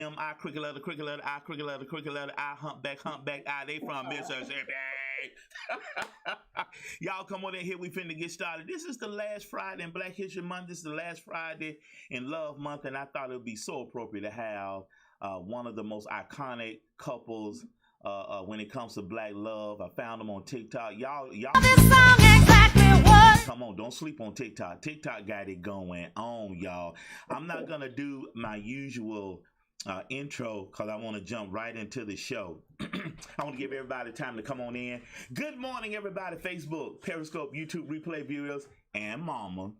I cricket letter, I cricket letter, I humpback, I. They from Mississippi. Y'all come on in here. We finna get started. This is the last Friday in Black History Month. This is the last Friday in Love Month, and I thought it would be so appropriate to have one of the most iconic couples when it comes to black love. I found them on TikTok. Y'all. This song exactly what? Come on, don't sleep on TikTok. TikTok got it going on, y'all. I'm not gonna do my usual intro because I want to jump right into the show. I want to give everybody time to come on in. Good morning, everybody. Facebook, Periscope, YouTube, replay viewers, and Mama.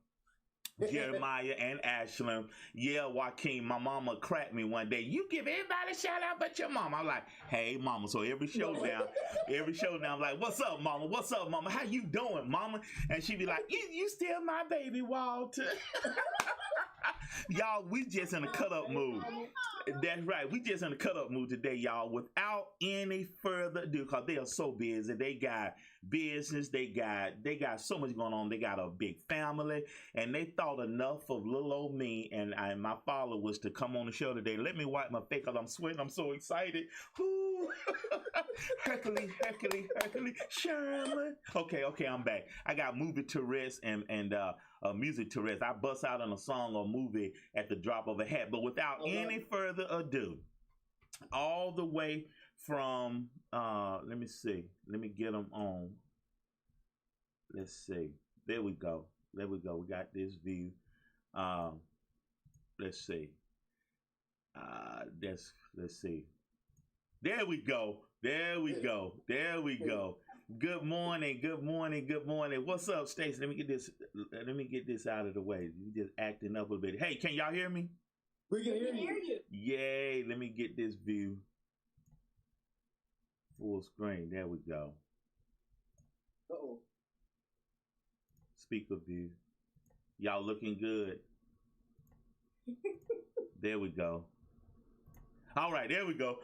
Jeremiah and Ashlyn. Yeah, Joaquin, my mama cracked me one day. You give everybody a shout out but your mama. I'm like, hey, mama. So every show now, I'm like, what's up, mama? What's up, mama? How you doing, mama? And she be like, you still my baby, Walter. Y'all, we just in a cut-up mood. That's right. We just in a cut-up mood today, y'all. Without any further ado, because they are so busy. They got business. They got so much going on. They got a big family, and they thought enough of little old me and my followers to come on the show today. Let me wipe my face because I'm sweating. I'm so excited. Whoo! Hercules, Sherman. Okay, I'm back. I got movie to rest and music to rest. I bust out on a song or movie at the drop of a hat. But without any further ado, all the way from let me see. Let me get them on. Let's see. There we go. We got this view. Let's see. Let's see. There we go. Good morning. What's up, Stacey? Let me get this out of the way. You just acting up a bit. Hey, can y'all hear me? We can hear you. Yay, let me get this view. Full screen. There we go. Uh-oh. Speaker view. Y'all looking good. There we go. All right, there we go.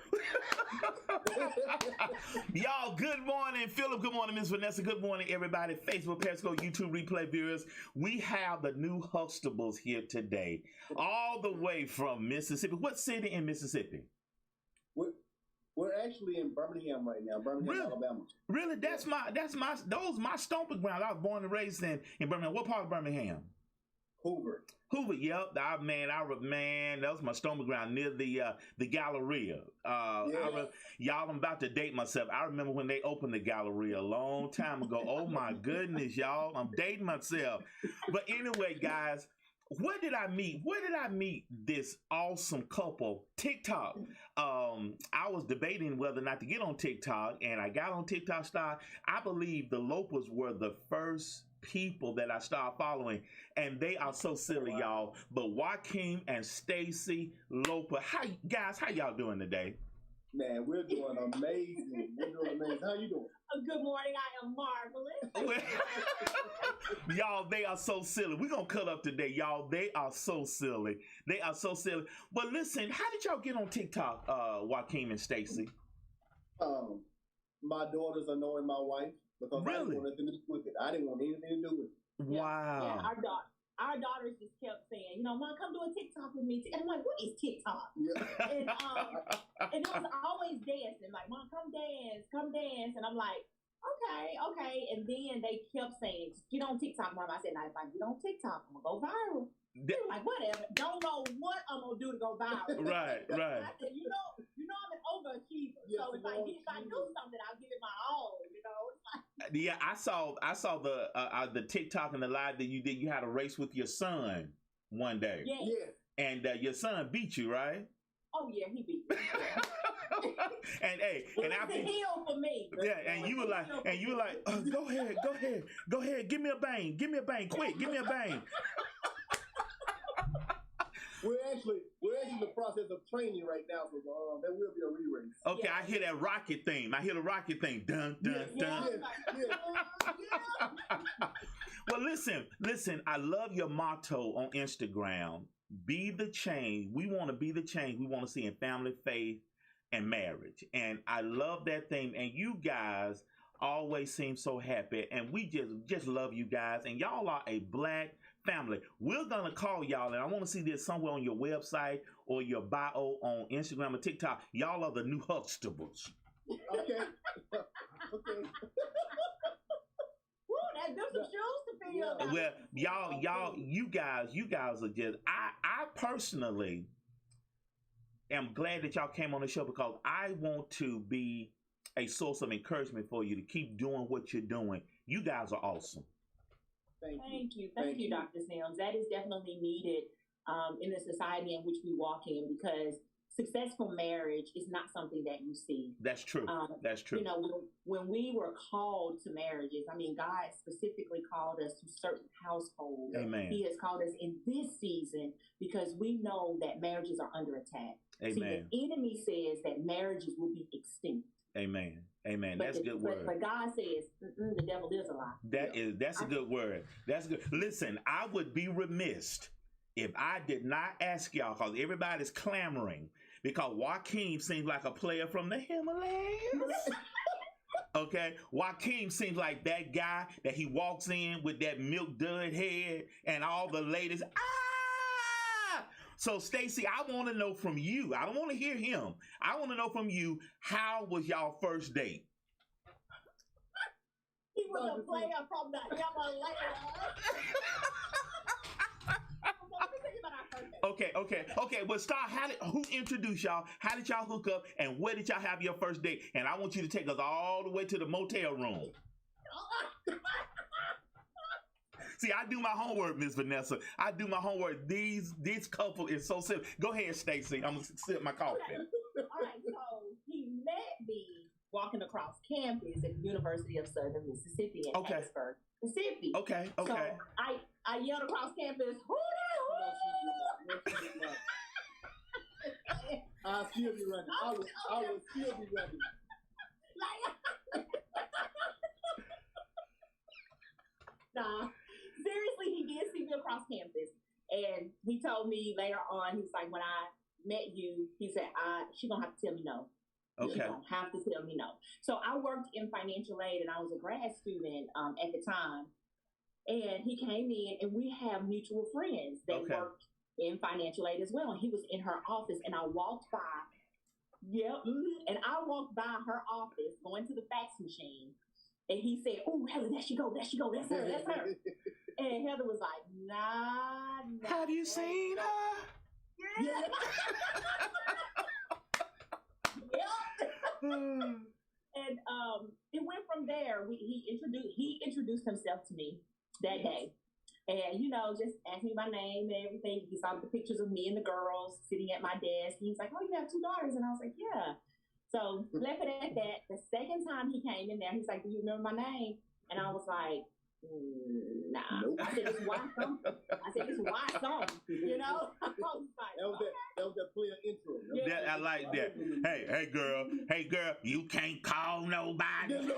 Y'all, good morning. Philip, good morning. Miss Vanessa, good morning, everybody. Facebook, Periscope, YouTube, replay viewers. We have the new Huxtables here today, all the way from Mississippi. What city in Mississippi? We're actually in Birmingham right now, Birmingham, Alabama. Really? Those my stomping ground. I was born and raised in Birmingham. What part of Birmingham? Hoover, yep. Man, that was my stomping ground near the Galleria. Y'all, I'm about to date myself. I remember when they opened the Galleria a long time ago. Oh my goodness, y'all, I'm dating myself. But anyway, guys, where did I meet this awesome couple? TikTok. I was debating whether or not to get on TikTok, and I got on TikTok. I believe the Lopers were the first people that I started following, and they are so silly, y'all. But Joaquin and Stacy Loper, how y'all doing today? Man, we're doing amazing. How you doing? Good morning. I am marvelous. Y'all, they are so silly. We're gonna cut up today, y'all. They are so silly. But listen, how did y'all get on TikTok, Joaquin and Stacy? My daughters are knowing my wife. Because really? I didn't want anything to do with it. I didn't want anything to do with it. Wow. Yeah, our daughters just kept saying, Mom, come do a TikTok with me. And I'm like, what is TikTok? Yeah. And it was always dancing. Like, Mom, come dance. And I'm like, okay. And then they kept saying, get on TikTok, Mom. I said, now, if I get on TikTok, I'm going to go viral. They were like, whatever. Don't know what I'm going to do to go viral. Right. I said, you know I'm an overachiever. Yes, so if I do something, I'll give it my all. It's like, yeah, I saw the TikTok and the live that you did. You had a race with your son one day. Yeah. And your son beat you, right? Oh yeah, he beat me. And hey, and after the heel for me. Yeah, and you were like, go ahead, give me a bang, quick, give me a bang. We're actually in the process of training right now, so there will be a re-race. Okay, yeah. I hear that rocket theme. Dun, dun, dun. Well, listen, I love your motto on Instagram. Be the change. We want to be the change we want to see in family, faith, and marriage. And I love that thing. And you guys always seem so happy. And we just love you guys. And y'all are a black family. We're going to call y'all, and I want to see this somewhere on your website or your bio on Instagram or TikTok, y'all are the new Huxtables. Okay. Okay. Woo, them some shoes to fill. Yeah. Well, you guys are just. I personally am glad that y'all came on the show because I want to be a source of encouragement for you to keep doing what you're doing. You guys are awesome. Thank you, Dr. Sims. That is definitely needed in the society in which we walk in, because successful marriage is not something that you see. That's true. That's true. You know, when we were called to marriages, I mean, God specifically called us to certain households. Amen. He has called us in this season because we know that marriages are under attack. Amen. See, the enemy says that marriages will be extinct. Amen. Amen. That's a good word. But God says the devil is a lie. That's a good word. That's good. Listen, I would be remiss if I did not ask y'all, because everybody's clamoring, because Joaquin seems like a player from the Himalayas. Okay, Joaquin seems like that guy that he walks in with that milk dud head and all the ladies. So, Stacy, I want to know from you. I don't want to hear him. I want to know from you, how was y'all first date? He was a player from the Himalayas. Okay. Well, start. Who introduced y'all? How did y'all hook up? And where did y'all have your first date? And I want you to take us all the way to the motel room. See, I do my homework, Miss Vanessa. I do my homework. This couple is so simple. Go ahead, Stacy. I'm gonna sip my coffee. Okay. All right. So he met me walking across campus at the University of Southern Mississippi in Hattiesburg, Mississippi. Okay. So I yelled across campus, "Who I'll still be running. I will still be running. Nah, seriously, he did see me across campus, and he told me later on, he's like, when I met you, he said, she gonna have to tell me no. Okay. She gonna have to tell me no. So I worked in financial aid, and I was a grad student at the time, and he came in, and we have mutual friends that worked in financial aid as well. And he was in her office, and I walked by. And I walked by her office, going to the fax machine, and he said, "Oh, Heather, there she go, that's her." And Heather was like, "Nah." Have you seen her? Yeah. And it went from there. He introduced himself to me that day. And, just asked me my name and everything. He saw the pictures of me and the girls sitting at my desk. He's like, "Oh, you have 2 daughters?" And I was like, "Yeah." So left it at that. The second time he came in there, he's like, "Do you remember my name?" And I was like, "Nah." Nope. I said, "It's why something." I said, "It's why something." I was like, that was that player intro. Yeah, I like that. Hey, girl, you can't call nobody.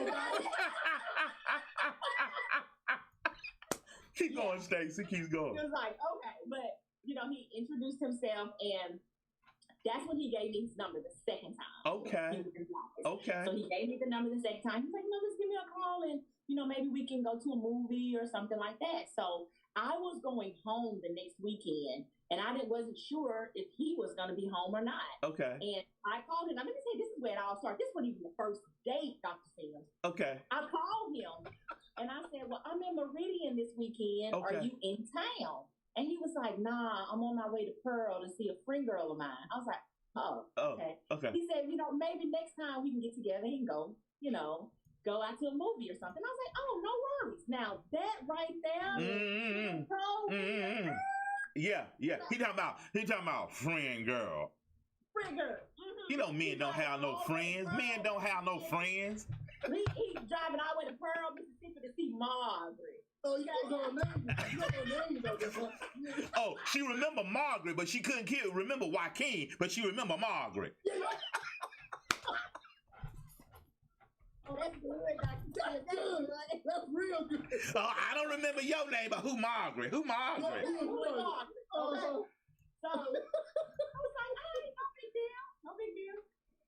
Keep going, Stacy. Keep going. He was like, "Okay," but he introduced himself, and that's when he gave me his number the second time. Okay. Okay. So he gave me the number the second time. He's like, "No, just give me a call, and maybe we can go to a movie or something like that." So I was going home the next weekend, and I wasn't sure if he was going to be home or not. Okay. And I called him. Now, let me say, this is where it all started. This wasn't even the first date, Dr. Sims. Okay. I called him, and I said, "Well, I'm in Meridian this weekend. Okay. Are you in town?" And he was like, "Nah, I'm on my way to Pearl to see a friend girl of mine." I was like, "Oh, okay." Okay. He said, "Maybe next time we can get together and go, go out to a movie or something." I was like, "Oh, no worries." Now that right there, Yeah. He talking about friend girl. Friend girl. Mm-hmm. Men don't have no friends. Men don't have no friends. He's driving all the way to Pearl, Mississippi to see Margaret. Oh, you don't know. Oh, she remember Margaret, but she couldn't remember Joaquin, but she remember Margaret. Oh, that's good, Dr. That's real good. Oh, I don't remember your name, but who Margaret? Who Margaret? Okay. So I was like, "Hey, no big deal.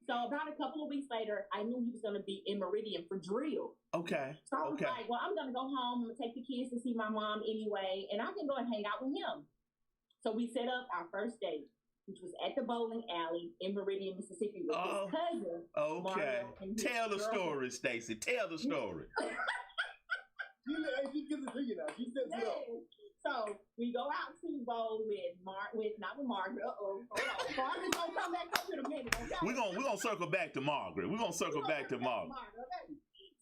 So about a couple of weeks later, I knew he was going to be in Meridian for drill. Okay. So I was like, "Well, I'm going to go home. I'm going to take the kids to see my mom anyway, and I can go and hang out with him." So we set up our first date. which was at the bowling alley in Meridian, Mississippi, with his cousin. Okay. Mario, and his Tell the girlfriend. story, Stacy. Tell the story. She gives it to you now. She says it up. So we go out to bowl with not with Margaret. Hold on. Margaret's gonna come back up in a minute. Okay? We're gonna circle back to Margaret. We're gonna circle back to Margaret. Okay?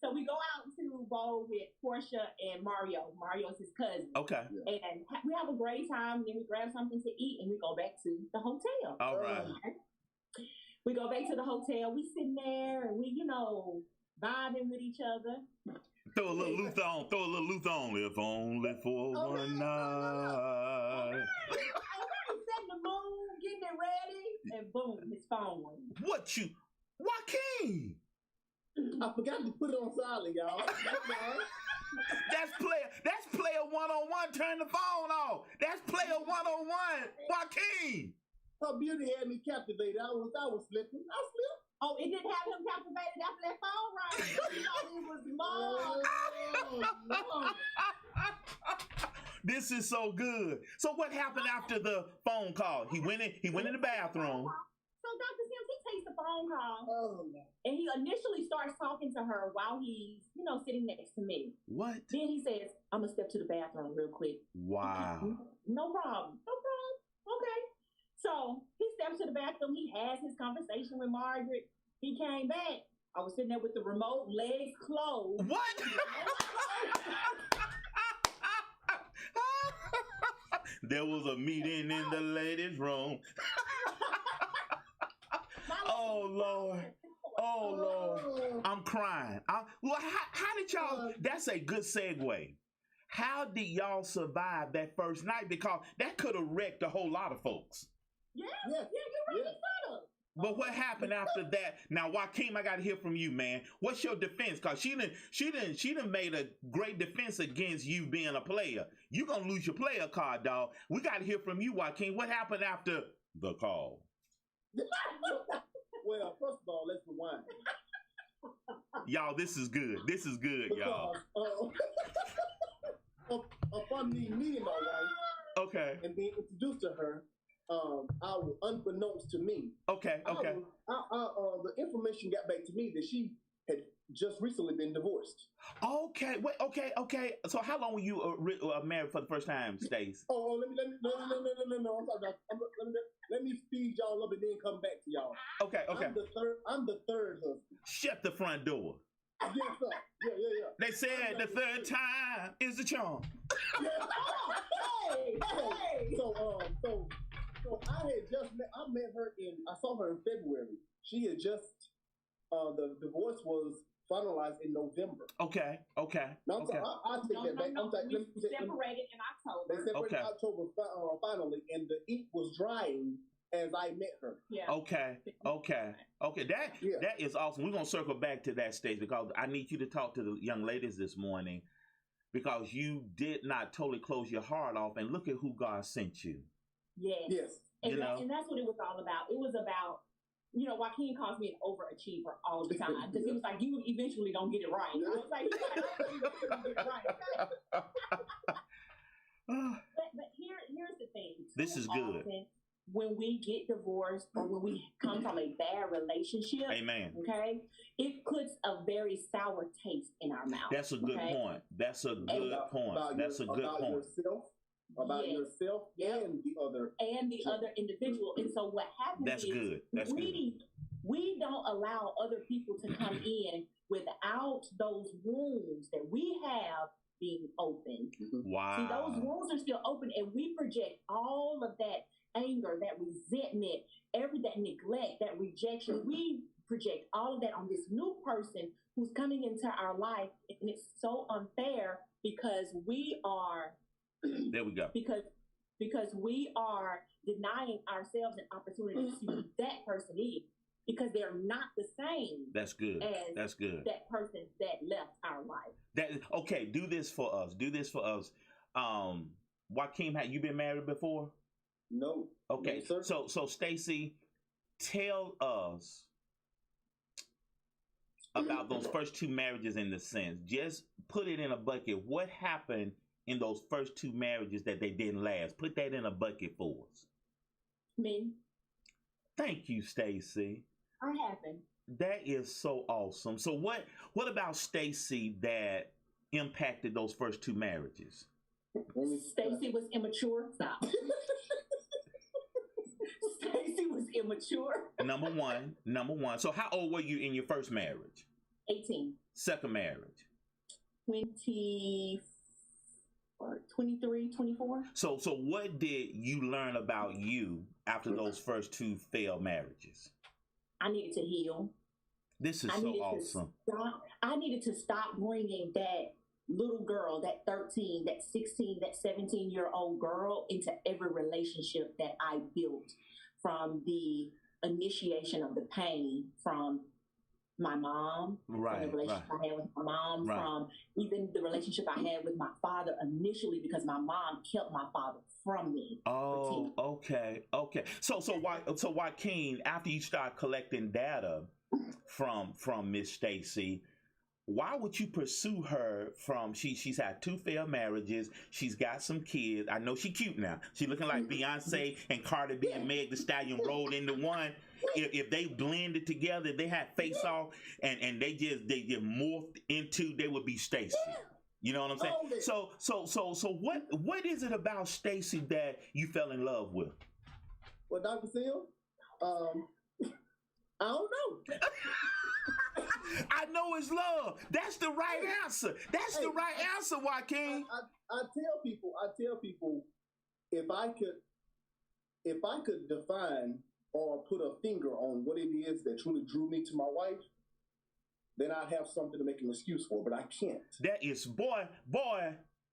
So we go out to bowl with Portia and Mario. Mario's his cousin. Okay. And we have a great time. Then we grab something to eat and we go back to the hotel. All right. We go back to the hotel. We sitting there and we, vibing with each other. Throw a little Luther on. If only for one night. Setting the moon, getting it ready, and boom, his phone rings. Joaquin? I forgot to put it on silent, y'all. That's player one-on-one. Turn the phone off. That's player one-on-one. Joaquin. Her beauty had me captivated. I was slipping. I slipped. Oh, it didn't have him captivated after that phone rang. It was mom. This is so good. So what happened after the phone call? He went in the bathroom. So Dr. Sims, he takes the phone call. Oh, no. And he initially starts talking to her while he's, sitting next to me. What? Then he says, I'm going to step to the bathroom real quick. Wow. No problem. Okay. So he steps to the bathroom. He has his conversation with Margaret. He came back. I was sitting there with the remote, legs closed. What? There was a meeting in the ladies' room. Oh, Lord. I'm crying. How did y'all, that's a good segue. How did y'all survive that first night? Because that could have wrecked a whole lot of folks. Yeah, you're right. Yeah. But what happened after that? Now, Joaquin, I got to hear from you, man. What's your defense? Because she done made a great defense against you being a player. You're going to lose your player card, dog. We got to hear from you, Joaquin. What happened after the call? Well, first of all, let's rewind. Y'all, this is good. This is good, y'all. Upon me meeting my wife, okay, and being introduced to her, I was unbeknownst to me. Okay. The information got back to me that she had just recently been divorced. Okay. Wait. Okay. So, how long were you married for the first time, Stace? No. Let me speed y'all up and then come back to y'all. Okay. I'm the third husband. Shut the front door. Yes, sir. Yeah. They said the third time is the charm. Hey. So I met her I saw her in February. She had just, the divorce was finalized in November. Okay. Now, I'll take that back. We separated in October. They separated in October finally, and the ink was drying as I met her. Yeah. Okay. That is awesome. We're gonna circle back to that stage because I need you to talk to the young ladies this morning because you did not totally close your heart off, and look at who God sent you. Yes. And that's what it was all about. It was about, Joaquin calls me an overachiever all the time because he was like, you eventually don't get it right. I was like, you gotta get it right. But here's the thing. This is good. When we get divorced or when we come from a bad relationship, amen. Okay, it puts a very sour taste in our mouth. That's a good point. That's a good point. About yourself and the other individual. And so what happens That's is good. That's we don't allow other people to come in without those wounds that we have being open. Wow. See, those wounds are still open, and we project all of that anger, that resentment, that neglect, that rejection. We project all of that on this new person who's coming into our life, and it's so unfair because we are. There we go. Because we are denying ourselves an opportunity to see who that person is, because they're not the same. That's good. That's good. That person that left our life. Okay. Do this for us. Joaquin, have you been married before? No. Okay. No, sir. So Stacy, tell us about those first two marriages in the sense. Just put it in a bucket. What happened in those first two marriages that they didn't last? Put that in a bucket for us. Me. Thank you, Stacy. Are happy. That is so awesome. So what about Stacy that impacted those first two marriages? Stacy was immature. Stop. Stacy was immature. Number one. So how old were you in your first marriage? 18. Second marriage? 20, 23, 24. So what did you learn about you after those first two failed marriages? I needed to heal. This is so awesome. I needed to stop bringing that little girl, that 13, that 16, that 17-year-old girl into every relationship that I built, from the initiation of the pain from my mom, right, from the relationship I had with my mom, right. from even the relationship I had with my father initially, because my mom kept my father from me. Oh, okay. So Joaquin, after you start collecting data from Miss Stacy, why would you pursue her from she's had two failed marriages, she's got some kids. I know she cute now. She looking like Beyonce and Cardi B and Meg Thee Stallion rolled into one. If they blended together, they had face off and they just morphed into, they would be Stacy. You know what I'm saying? So what is it about Stacy that you fell in love with? Well, Dr. Phil, I don't know. I know it's love. That's the right answer. That's the right answer, Joaquin. I tell people, if I could define or put a finger on what it is that truly drew me to my wife, then I'd have something to make an excuse for, but I can't. That is, boy,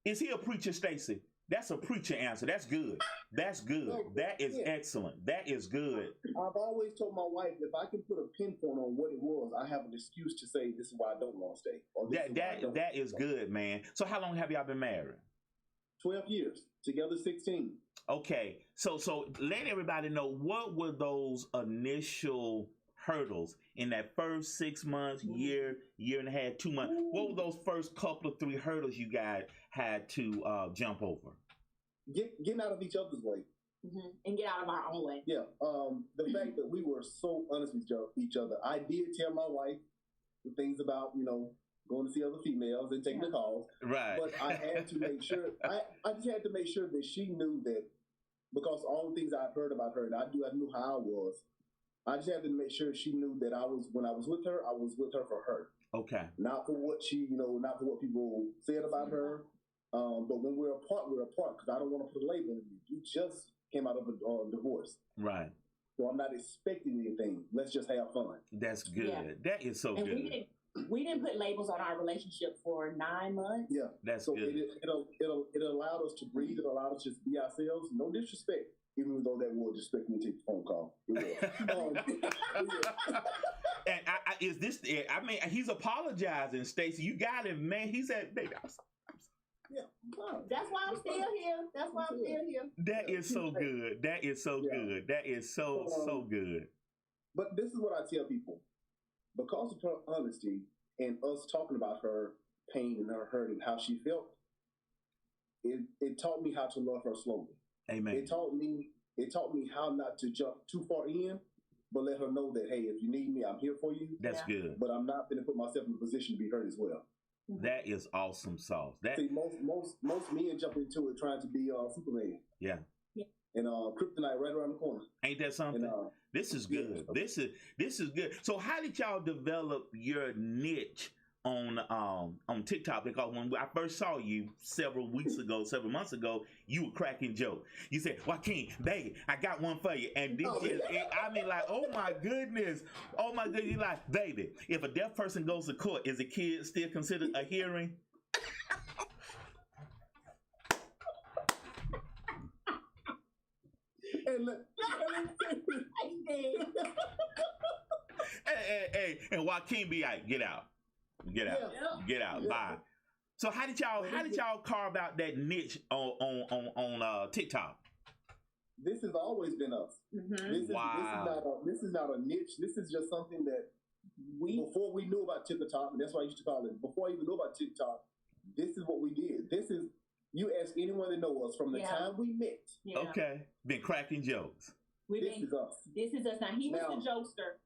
is he a preacher, Stacy? That's a preacher answer. That's good. That's good. That is excellent. That is good. I've always told my wife, if I can put a pinpoint on what it was, I have an excuse to say this is why I don't want to stay. Or that is good, man. So how long have y'all been married? 12 years. Together 16. Okay. So let everybody know, what were those initial hurdles in that first 6 months, year and a half, 2 months? What were those first couple of 3 hurdles you guys had to jump over? Getting out of each other's way. Mm-hmm. And get out of our own way. Yeah. The fact that we were so honest with each other. I did tell my wife the things about, going to see other females and taking the calls. Right. But I had to make sure, I just had to make sure that she knew that, because all the things I've heard about her, and I knew how I was. I just had to make sure she knew that when I was with her for her. Okay. Not for what not for what people said about her. But when we're apart, because I don't want to put a label on you. You just came out of a divorce. Right. So I'm not expecting anything. Let's just have fun. That's good. Yeah. That is so good. We didn't put labels on our relationship for 9 months. Yeah. That's so good. It allowed us to breathe. It allowed us to just be ourselves. No disrespect. Even though that would disrespect me to take the phone call. And is this? I mean, he's apologizing, Stacy. You got him, man. He said, "Baby, I'm sorry." Yeah, that's why I'm still here. That is so good. That is so good. That is so good. But this is what I tell people: because of her honesty and us talking about her pain and her hurt and how she felt, it taught me how to love her slowly. Amen. It taught me how not to jump too far in, but let her know that, hey, if you need me, I'm here for you. That's good. But I'm not going to put myself in a position to be hurt as well. That is awesome sauce. See, most men jump into it trying to be Superman. Yeah. And kryptonite right around the corner. Ain't that something? And, this is good. Yeah. This is good. So how did y'all develop your niche on TikTok? Because when I first saw you several months ago, you were cracking jokes. You said, Joaquin, baby, I got one for you. And this like, oh my goodness. You're like, baby, if a deaf person goes to court, is a kid still considered a hearing? And Joaquin be like, get out. Bye. So how did y'all carve out that niche on TikTok? This has always been us. Mm-hmm. This is not a niche. This is just something that before we knew about TikTok, and that's why I used to call it. Before I even knew about TikTok, this is what we did. This is, you ask anyone that know us from the time we met. Yeah. Okay, been cracking jokes. This Is Us. This Is Us. Now, he was the jokester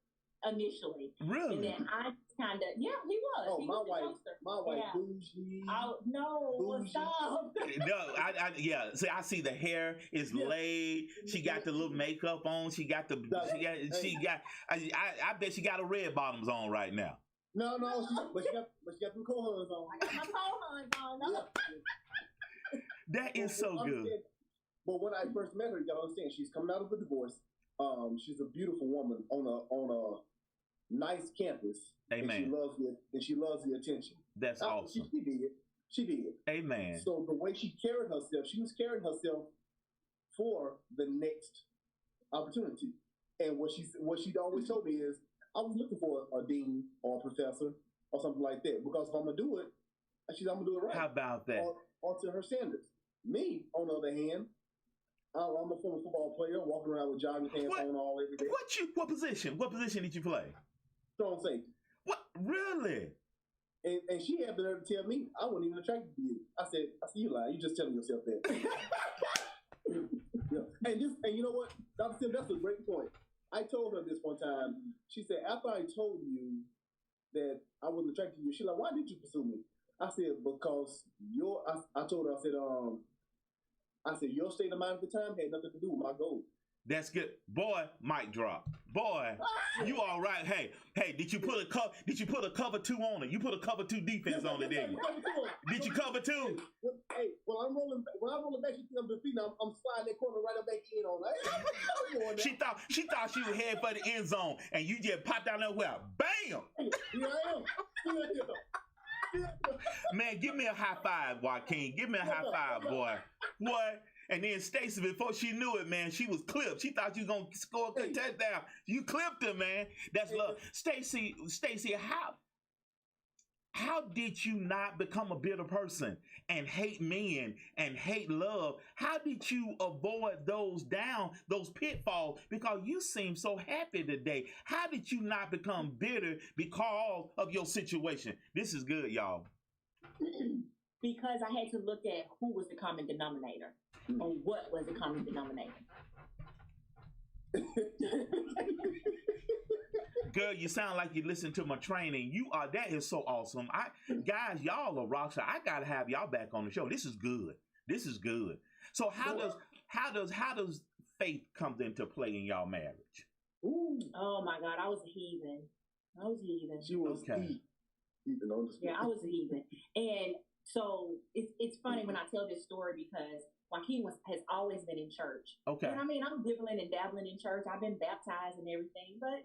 initially. Really? And then I kind of, he was. Oh, he my was wife, the jokester. my wife, bougie. Oh, no, bougie. stop. No, yeah. See, I see the hair is laid. She got the little makeup on. She got. I bet she got her red bottoms on right now. No, but she got them cold on. I got my cold on. No. Yeah. That is so good. But when I first met her, you gotta understand, she's coming out of a divorce. She's a beautiful woman on a nice campus. Amen. And she loves the attention. That's awesome. She did. Amen. So the way she carried herself, she was carrying herself for the next opportunity. And what she always told me is, I was looking for a dean or a professor or something like that, because if I'm gonna do it, I'm gonna do it right. How about that? Or to her standards. Me, on the other hand, I'm a former football player, walking around with jogging pants on all every day. What position? What position did you play? Strong safety. What? Really? And she had the nerve to tell me I wasn't even attracted to you. I said, you lying. You just telling yourself that. And you know what, Dr. Sim, that's a great point. I told her this one time. She said, after I told you that I wasn't attracted to you, she's like, why did you pursue me? I said, because I told her, I said, your state of mind at the time had nothing to do with my goal. That's good, boy. Mic drop, boy. You all right? Hey, did you put a cover 2 on it? You put a cover 2 defense on it, didn't you? Did you cover 2? Hey, when I'm rolling back, she think I'm defeating. I'm sliding that corner right up back in on her. She thought she was headed for the end zone, and you just popped down there. Well, bam! Here I am. Man, give me a high five, Joaquin. Give me a high five, boy. What? And then Stacy, before she knew it, man, she was clipped. She thought you was gonna score a good touchdown. You clipped her, man. That's love. Stacy, how did you not become a bitter person and hate men and hate love? How did you avoid those pitfalls? Because you seem so happy today. How did you not become bitter because of your situation? This is good, y'all. Because I had to look at who was the common denominator, or what was the common denominator. Girl, you sound like you listen to my training. That is so awesome. Guys, y'all are rock stars. I gotta have y'all back on the show. This is good. So how does faith comes into play in y'all marriage? Ooh. Oh my God, I was a heathen. She was heathen. Yeah, I was a heathen. And so it's funny when I tell this story, because Joaquin has always been in church. Okay. And I mean, I'm dibbling and dabbling in church. I've been baptized and everything, but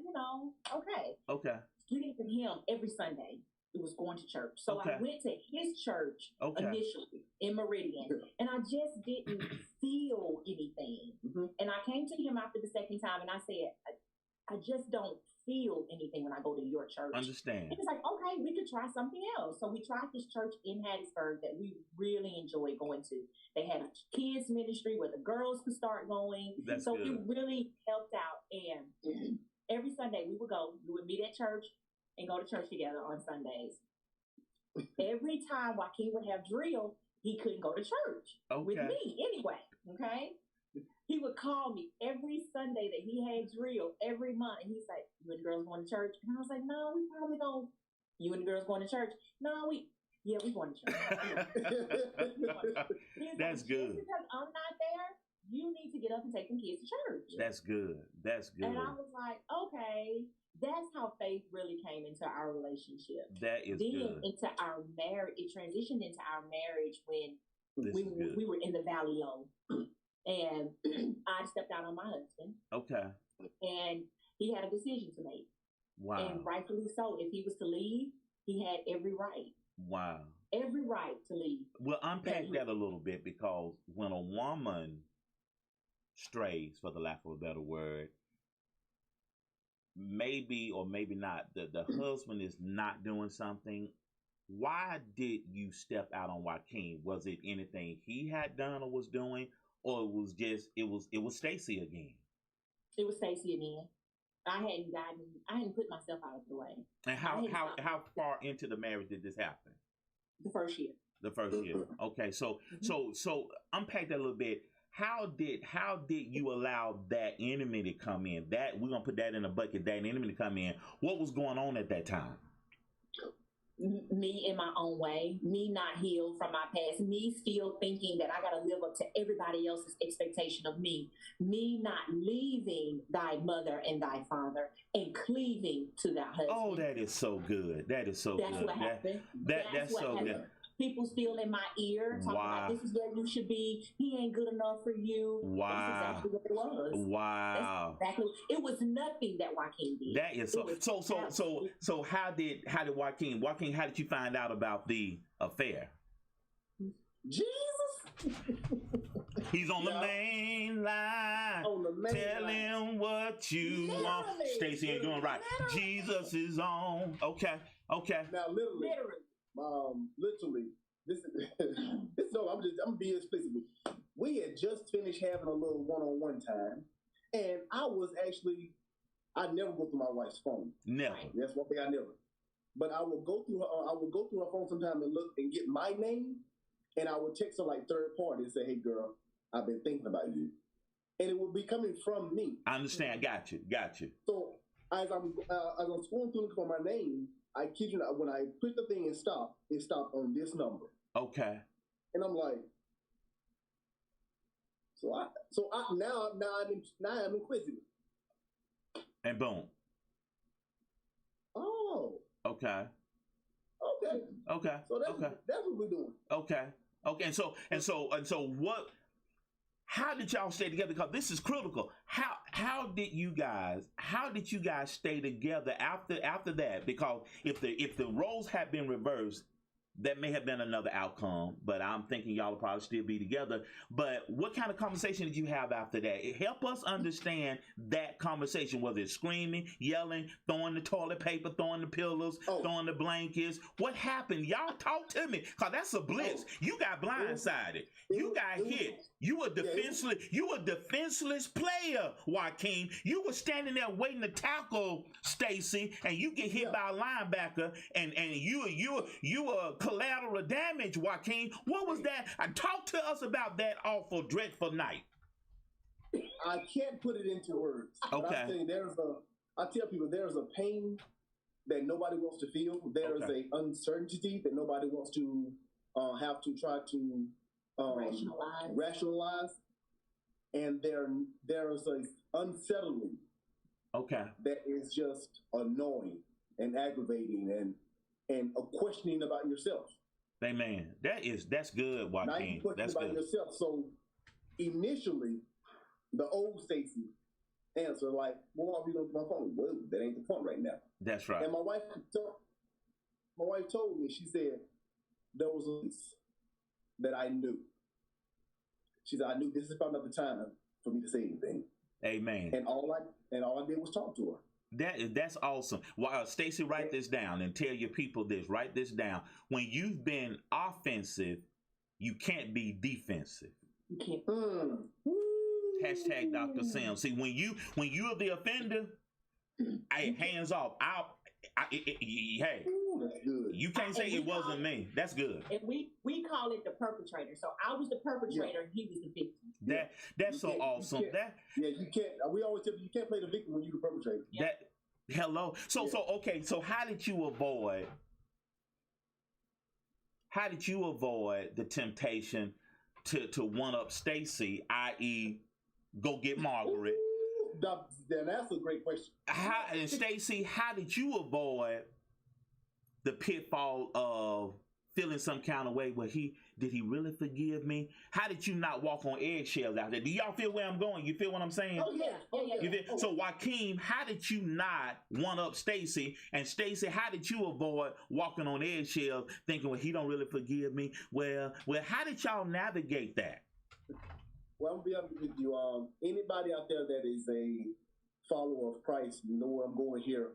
okay. Okay. Getting from him every Sunday, it was going to church. So I went to his church initially in Meridian, and I just didn't feel anything. Mm-hmm. And I came to him after the second time, and I said, I just don't feel anything when I go to your church. Understand. And it's like, okay, we could try something else. So we tried this church in Hattiesburg that we really enjoyed going to. They had a kids ministry where the girls could start going. That's so good. It really helped out. And every Sunday we would meet at church and go to church together on Sundays. Every time Joaquin would have drill, he couldn't go to church with me anyway. Okay. He would call me every Sunday that he had drill every month. And he's like, you and the girls going to church? And I was like, no, we probably don't. You and the girls going to church? No, we going to church. That's like, good. Just because I'm not there, you need to get up and take them kids to church. That's good. And I was like, okay. That's how faith really came into our relationship. That is then good. Into our marriage, it transitioned into our marriage when we were in the Valley Low. And I stepped out on my husband. Okay. And he had a decision to make. Wow. And rightfully so. If he was to leave, he had every right. Wow. Every right to leave. Well, unpack that a little bit, because when a woman strays, for the lack of a better word, maybe or maybe not, the husband is not doing something. Why did you step out on Joaquin? Was it anything he had done or was doing? Or it was Stacy again? It was Stacy again. I hadn't put myself out of the way. And how far into the marriage did this happen? The first year. The first year. Okay, so unpack that a little bit. how did you allow that enemy to come in? That we're gonna put that in a bucket. That enemy to come in. What was going on at that time? Me in my own way, me not healed from my past, me still thinking that I got to live up to everybody else's expectation of me not leaving thy mother and thy father and cleaving to thy husband. Oh, that is so good. That is so That's good. what happened. That's what so happened. Good. People still in my ear talking about this is where you should be. He ain't good enough for you. Wow. That's exactly what it was. Wow. That's exactly. It was nothing that Joaquin did. That is so. How did Joaquin? How did you find out about the affair? Jesus. He's on the main line. Tell him what you want. Stacy ain't doing right. Jesus is on. Okay. Now, literally. This no, I'm being explicit. We had just finished having a little one-on-one time, and I never go through my wife's phone. Never. That's one thing I never. But I will go through her phone sometime and look and get my name, and I would text her like third party and say, "Hey, girl, I've been thinking about you," and it will be coming from me. I understand. Got you. So as I'm scrolling through for my name, I kid you not, when I put the thing and stop, it stopped on this number. Okay. And I'm like, now I'm inquisitive. And boom. Oh. Okay. So that's what we're doing. Okay. And so what? How did y'all stay together? Because this is critical. How did you guys stay together after that? Because if the roles had been reversed, that may have been another outcome. But I'm thinking y'all will probably still be together. But what kind of conversation did you have after that? Help us understand that conversation. Was it screaming, yelling, throwing the toilet paper, throwing the pillows, throwing the blankets? What happened? Y'all talk to me, cause that's a blitz. You got blindsided. You got hit. You a defenseless. You a defenseless player, Joaquin. You were standing there waiting to tackle Stacy, and you get hit by a linebacker, and you collateral damage, Joaquin. What was that? Talk to us about that awful, dreadful night. I can't put it into words. Okay. I tell people there's a pain that nobody wants to feel. There is a uncertainty that nobody wants to have to try to rationalize. And there is a unsettling. Okay. That is just annoying and aggravating and a questioning about yourself. Amen. That's good, Joaquin. Now you question about yourself. So initially, the old Stacy answered like, "Well, are we going to my phone?" Well, that ain't the point right now. That's right. And my wife told me, she said, there was a piece that I knew. She said, I knew this is probably not the time for me to say anything. Amen. And all I did was talk to her. That's awesome. Well, Stacy, write this down and tell your people this. Write this down. When you've been offensive, you can't be defensive. You can't. Hashtag Dr. Sam. See, when you're the offender, hey, hands off. Hey, that's good. You can't say it wasn't me. That's good. And we call it the perpetrator. So I was the perpetrator, and he was the victim. That's so awesome. You can't. We always tell you can't play the victim when you're the perpetrator. Hello. So okay. So how did you avoid the temptation to one up Stacy, i.e., go get Margaret? That's a great question. And Stacy, how did you avoid the pitfall of feeling some kind of way? Did he really forgive me? How did you not walk on eggshells out there? Do y'all feel where I'm going? You feel what I'm saying? Oh yeah. So Joaquin, how did you not one up Stacy? And Stacy, how did you avoid walking on eggshells, thinking, well, he don't really forgive me? Well, how did y'all navigate that? Well, I'm gonna be honest with you. Anybody out there that is a follower of Christ, you know where I'm going here.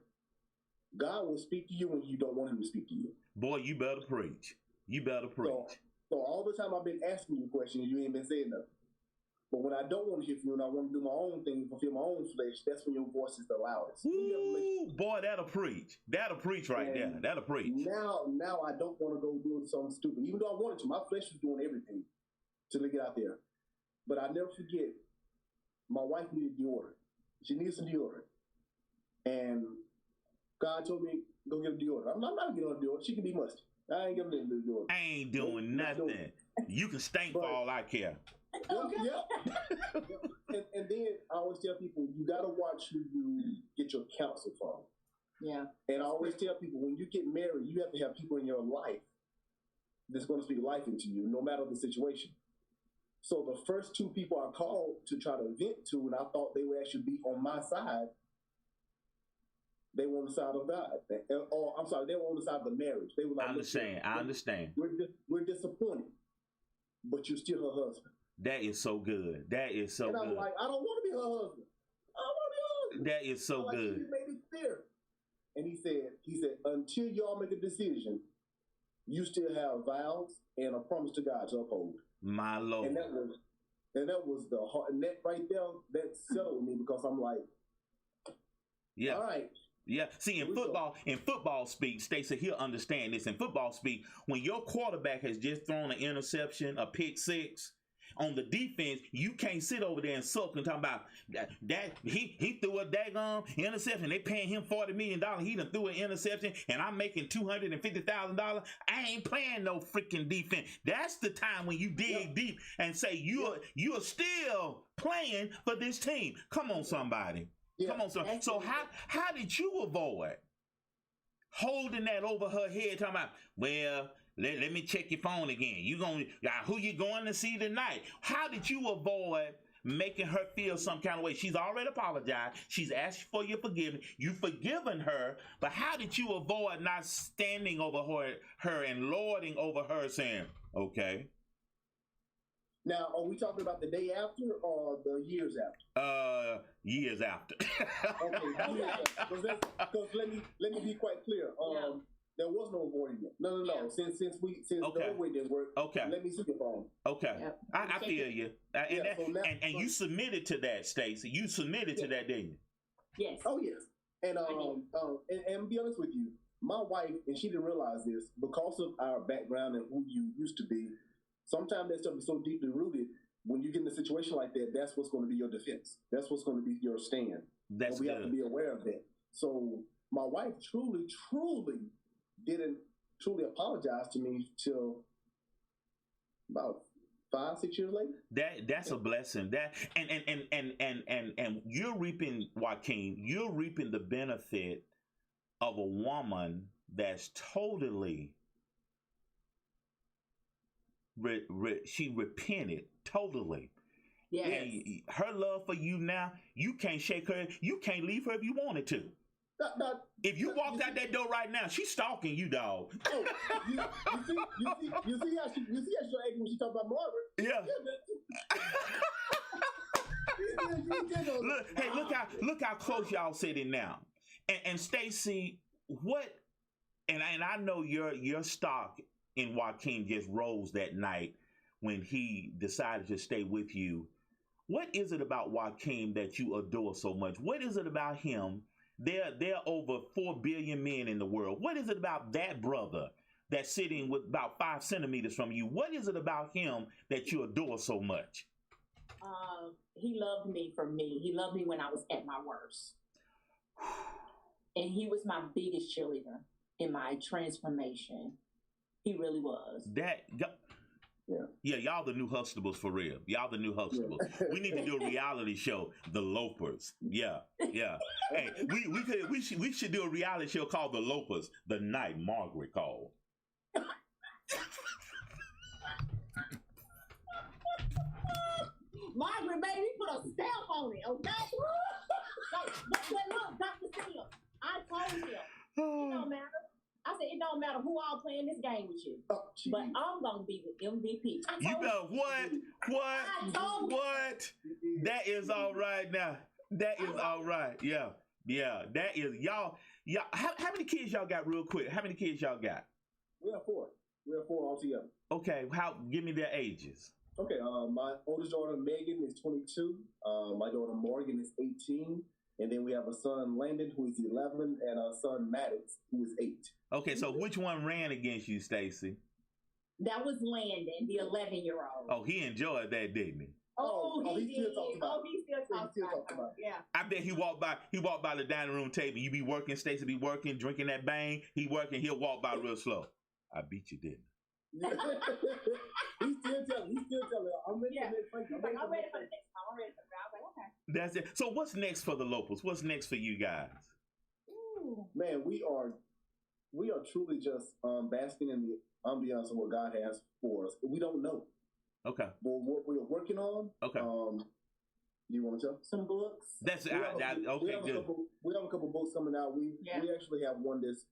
God will speak to you when you don't want him to speak to you. Boy, you better preach. So all the time I've been asking you questions, you ain't been saying nothing. But when I don't want to hear from you and I want to do my own thing, fulfill my own flesh, that's when your voice is the loudest. Ooh, boy, that'll preach. That'll preach right there. That'll preach. Now I don't want to go do something stupid. Even though I wanted to, my flesh was doing everything to get out there. But I never forget, my wife needed deodorant. She needs some deodorant. And God told me, go get a deodorant. I'm not getting on deodorant. She can be musty. I ain't getting a deodorant. I ain't doing nothing. You can stink for all I care. Yeah. And then I always tell people, you got to watch who you get your counsel from. Yeah. And I always tell people, when you get married, you have to have people in your life that's going to speak life into you, no matter the situation. So the first two people I called to try to vent to, and I thought they would actually be on my side, they were on the side of God. Or I'm sorry, they were on the side of the marriage. They were like, I understand. We're disappointed, but you're still her husband. That is so good. That is so and I'm good. like, I don't want to be her husband. I don't want to be her husband. That is so good. He made it clear. And he said, until y'all make a decision, you still have vows and a promise to God to uphold. My Lord. And that was the heart. And that right there, that settled me, because I'm like, yeah. All right. Yeah. See, in football speak, Stacey, he'll understand this. In football speak, when your quarterback has just thrown an interception, a pick six, on the defense, you can't sit over there and sulk and talk about that he threw a daggone interception. They paying him $40 million. He done threw an interception, and I'm making $250,000. I ain't playing no freaking defense. That's the time when you dig deep and say you're still playing for this team. Come on, somebody. Yeah. Come on, somebody. So how did you avoid holding that over her head, talking about, well, let me check your phone again. Who you going to see tonight? How did you avoid making her feel some kind of way? She's already apologized. She's asked for your forgiveness. You've forgiven her, but how did you avoid not standing over her and lording over her, saying, okay? Now, are we talking about the day after or the years after? Years after. Okay, years after. Because let me be quite clear. There was no avoiding it. No. Yeah. Since the way didn't work. Okay. Let me see your phone. Okay. Yep. I feel you. And you submitted to that, Stacey. You submitted to that, didn't you? Yes. Oh yes. And and be honest with you, my wife, and she didn't realize this, because of our background and who you used to be. Sometimes that stuff is so deeply rooted. When you get in a situation like that, that's what's going to be your defense. That's what's going to be your stand. That's we have to be aware of that. So my wife truly didn't apologize to me till about 5-6 years later. That's a blessing. That and you're reaping, Joaquin, you're reaping the benefit of a woman that's totally she repented totally. Yes. And her love for you now, you can't shake her. You can't leave her if you wanted to. If you walked out that door right now, she's stalking you, dog. Oh, you see how she acting when she talk about Margaret? Yeah. Look how close y'all sitting now. And Stacey, what? And I know your stock in Joaquin just rose that night when he decided to stay with you. What is it about Joaquin that you adore so much? What is it about him? There are over 4 billion men in the world. What is it about that brother that's sitting with about 5 centimeters from you? What is it about him that you adore so much? He loved me for me. He loved me when I was at my worst. And he was my biggest cheerleader in my transformation. He really was. Yeah, y'all the new Huxtables for real. Y'all the new Huxtables. Yeah. We need to do a reality show, the Lopers. Yeah. Hey, we should do a reality show called the Lopers, the night Margaret called. Margaret, baby, put a stamp on it, okay? But look, Dr. Seal, I told him, it don't matter. I said, it don't matter who all playing this game with you. But I'm going to be the MVP. You know what? That is all right now. That is all right. Yeah. That is, y'all, how many kids y'all got real quick? How many kids y'all got? We have 4. We have 4 altogether. Okay. Give me their ages. Okay. My oldest daughter, Megan, is 22. My daughter, Morgan, is 18. And then we have a son, Landon, who is 11, and a son, Maddox, who is 8. Okay, so which one ran against you, Stacey? That was Landon, the 11-year-old. Oh, he enjoyed that, didn't he? He still talks about it. Yeah. I bet he walked by the dining room table. You be working, Stacey be working, drinking that bang. He working, he'll walk by real slow. I beat you, didn't I? He's still telling. I'm ready for the next time. I'm ready for the next time. I was like, okay. That's it. So what's next for the Lopers? What's next for you guys? Ooh. Man, we are truly just basking in the ambiance of what God has for us. We don't know. Okay. But what we're working on. Okay. Do you want to tell? Some books. That's okay. Good. We have a couple books coming out. We actually have one that's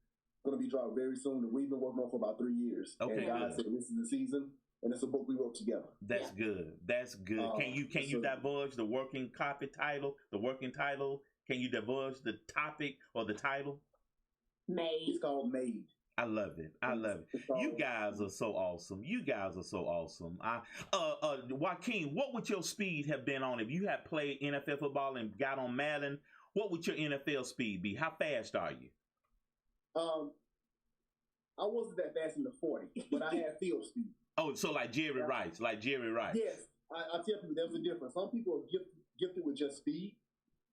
going to be dropped very soon that we've been working on for about 3 years. Okay. And God said this is the season, and it's a book we wrote together. That's good. That's good. Can you divulge the working copy title? The working title? Can you divulge the topic or the title? Made. It's called Made. I love it. You guys are so awesome. Joaquin, what would your speed have been on if you had played NFL football and got on Madden? What would your NFL speed be? How fast are you? I wasn't that fast in the 40, but I had field speed. Oh, so like Jerry Rice. Yes, I tell people there's a difference. Some people are gifted with just speed,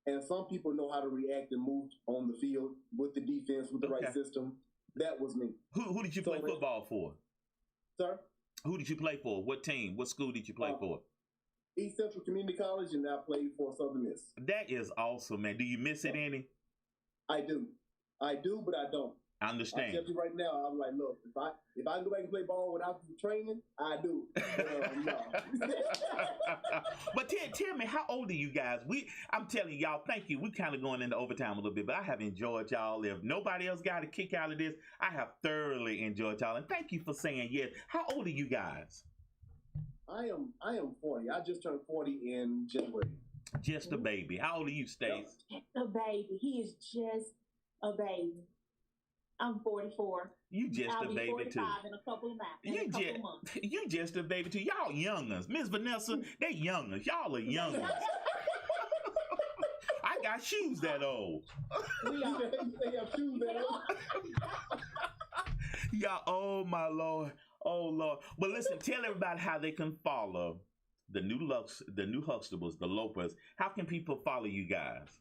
and some people know how to react and move on the field with the defense, with the right system. That was me. Who did you play football for? Sir? Who did you play for? What team? What school did you play for? East Central Community College, and I played for Southern Miss. That is awesome, man. Do you miss it any? I do, but I don't. I understand. I tell you right now, I'm like, look, if I go back and play ball without the training, I do. No. But tell me, how old are you guys? I'm telling y'all, thank you. We're kind of going into overtime a little bit, but I have enjoyed y'all. If nobody else got a kick out of this, I have thoroughly enjoyed y'all, and thank you for saying yes. How old are you guys? I am 40. I just turned 40 in January. Just a baby. How old are you, Stace? Just a baby. He is just a baby. I'm 44. You just I'll a be baby 45 too. in a couple of months. You just a baby too. Y'all youngers. Miss Vanessa, they youngers. Y'all are youngers. I got shoes that old. We are. They have shoes that old. Y'all, oh my Lord. Oh Lord. But listen, tell everybody how they can follow the new Huxtables, the Lopers. How can people follow you guys?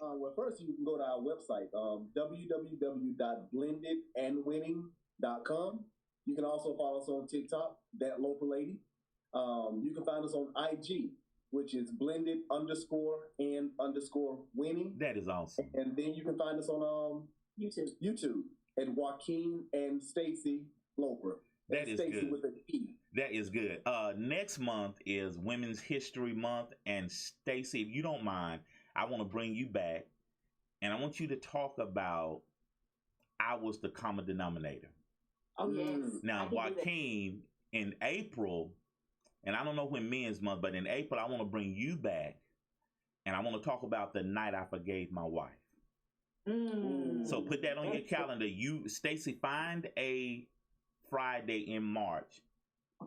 Well, first you can go to our website, www.blendedandwinning.com. You can also follow us on TikTok, That Loper Lady. You can find us on IG, which is blended_and_winning. That is awesome. And then you can find us on YouTube at Joaquin and Stacey Loper. That is Stacey good. With an E. That is good. Next month is Women's History Month, and Stacey, if you don't mind, I want to bring you back, and I want you to talk about I was the common denominator. Oh, yes. Now, Joaquin, in April, and I don't know when Men's Month, but in April, I want to bring you back, and I want to talk about the night I forgave my wife. So put that on your calendar. You, Stacey, find a Friday in March,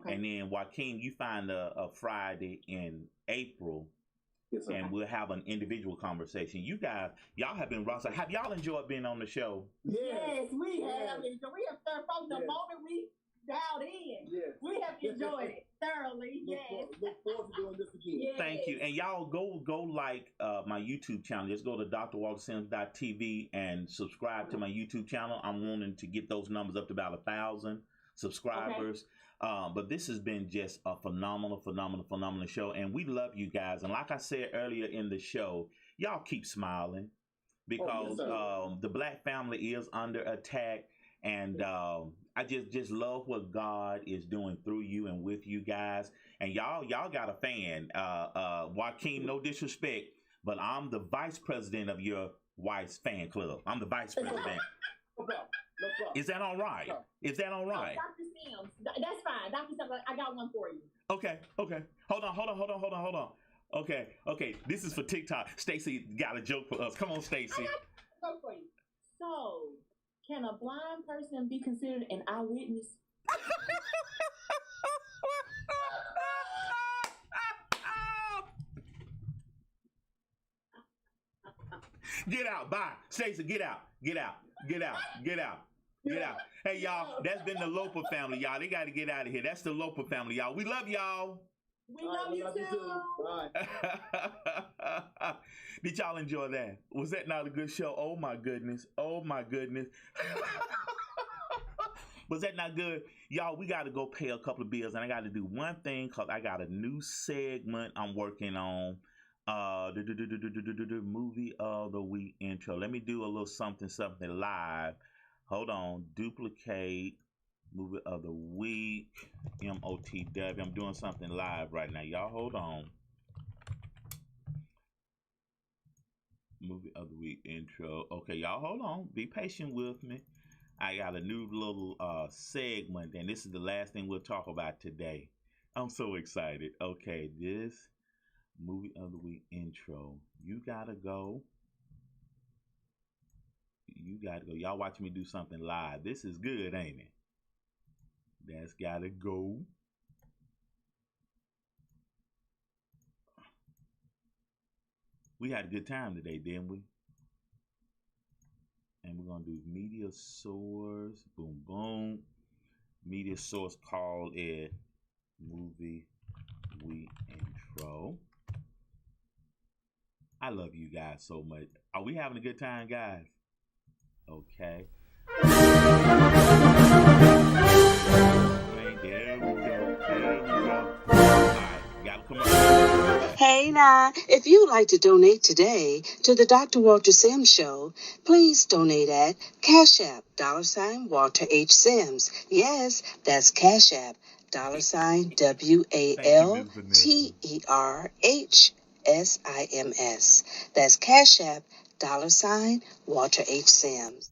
and then Joaquin, you find a Friday in April. Yes, and we'll have an individual conversation. You guys, y'all have been rockstar. Have y'all enjoyed being on the show? Yes, we have. We have from the moment we dialed in. Yes. We have enjoyed it thoroughly. Look forward to doing this again. Yes. Thank you. And y'all go like my YouTube channel. Just go to drwaltersims.tv and subscribe to my YouTube channel. I'm wanting to get those numbers up to about 1,000 subscribers. But this has been just a phenomenal show, and we love you guys. And like I said earlier in the show, y'all keep smiling because the Black family is under attack, and I just love what God is doing through you and with you guys. And y'all got a fan, Joaquin. No disrespect, but I'm the vice president of your wife's fan club. I'm the vice president. No problem. Is that all right? Is that all right? Dr. Sims, that's fine. Dr. Sims, I got one for you. Okay. Hold on. Okay. This is for TikTok. Stacey got a joke for us. Come on, Stacey. Go for you. So, can a blind person be considered an eyewitness? Get out. Bye. Stacey, get out. Hey, y'all, that's been the Loper family, y'all. They got to get out of here. That's the Loper family, y'all. We love y'all. We love you too. Bye. Did y'all enjoy that? Was that not a good show? Oh my goodness. Oh my goodness. Was that not good? Y'all, we got to go pay a couple of bills, and I got to do one thing because I got a new segment I'm working on. The movie of the week intro. Let me do a little something live. Hold on. Duplicate movie of the week. MOTW. I'm doing something live right now. Y'all hold on. Movie of the week intro. Okay, y'all hold on. Be patient with me. I got a new little segment, and this is the last thing we'll talk about today. I'm so excited. Okay, this movie of the week intro. You gotta go. You gotta go. Y'all watch me do something live. This is good, ain't it? That's gotta go. We had a good time today, didn't we? And we're gonna do media source. Boom, boom. Media source called it movie week intro. I love you guys so much. Are we having a good time, guys? Okay. There we go. There we go. All right, gotta come on. Hey now, if you'd like to donate today to the Dr. Walter Sims Show, please donate at Cash App, $Walter H. Sims. Yes, that's Cash App, $WALTERHSIMS. That's Cash App, $Walter H. Sims.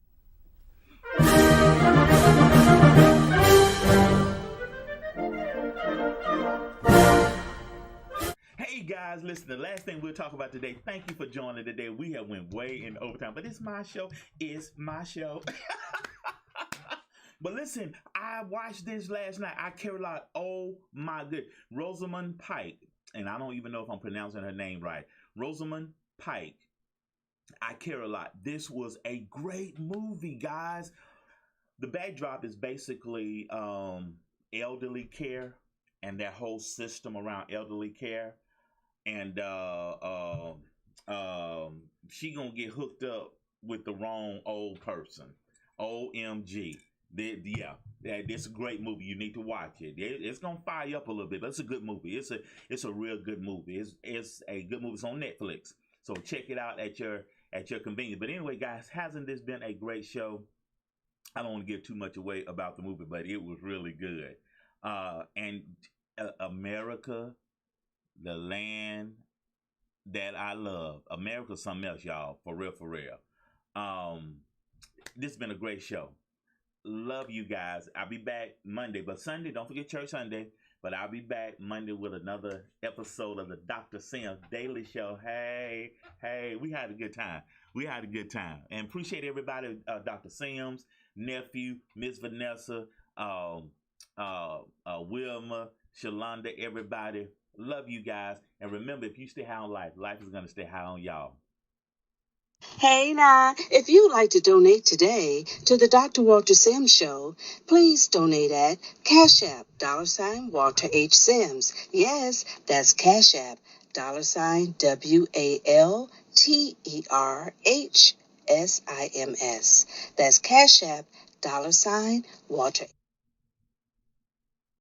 Hey guys, listen, the last thing we'll talk about today, thank you for joining today. We have went way in overtime, but it's my show. It's my show. But listen, I watched this last night. I care a lot. Oh my good. Rosamund Pike, and I don't even know if I'm pronouncing her name right. Rosamund Pike. I care a lot. This was a great movie, guys. The backdrop is basically elderly care and that whole system around elderly care. And she gonna get hooked up with the wrong old person. OMG. Yeah, it's a great movie. You need to watch it. It's gonna fire you up a little bit, but it's a good movie. It's a real good movie. It's a good movie. It's on Netflix, so check it out at your convenience. But anyway, guys, hasn't this been a great show? I don't want to give too much away about the movie, but it was really good. And America, the land that I love. America's something else, y'all. For real, for real. This has been a great show. Love you guys. I'll be back Monday, but Sunday, don't forget church Sunday. But I'll be back Monday with another episode of the Dr. Sims Daily Show. Hey, we had a good time. And appreciate everybody, Dr. Sims, nephew, Miss Vanessa, Wilma, Shalonda, everybody. Love you guys. And remember, if you stay high on life, life is going to stay high on y'all. Hey now, if you'd like to donate today to the Dr. Walter Sims Show, please donate at Cash App, $Walter H. Sims. Yes, that's Cash App, $WALTERHSIMS. That's Cash App, $Walter